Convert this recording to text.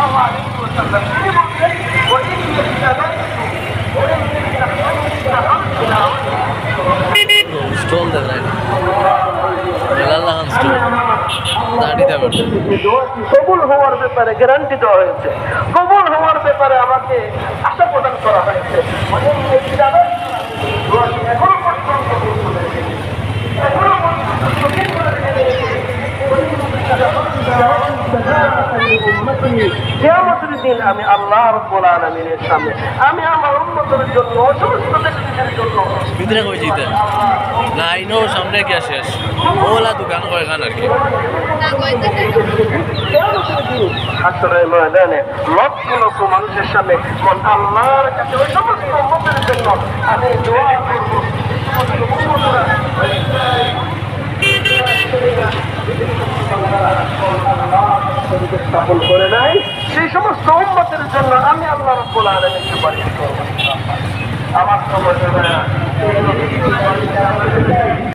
সাল্লাল্লাহু আলাইহি ওয়াসাল্লাম তিনি বলছেন স্টল দেন মেলাল্লাহান স্টল দাঁড়ি দেবেন কবুল হওয়ার ব্যাপারে গ্যারান্টি দেওয়া হয়েছে, কবুল হওয়ার ব্যাপারে আমাকে আশা প্রদান করা হয়েছে। এখনো পর্যন্ত কিয়ামতের দিন আমি আল্লাহ রাব্বুল আলামিনের সামনে আমি আমার উম্মতের জন্য সমস্ত ব্যক্তিদের জন্য ভিতরে কই যেতে না আইনো সামনে গিয়া শেষ ওলা দোকান করে খান আর কি হাসরের ময়দানে লক্ষ লক্ষ মানুষের সামনে কোন আল্লাহর কাছে ওই সমস্ত উম্মতের জন্য আমি দোয়া করব। স্থাপন করে নাই সেই সমস্ত উম্মতের জন্য আমি আল্লাহ রাব্বুল আলামিন সুপারিশ করব। আমার সময়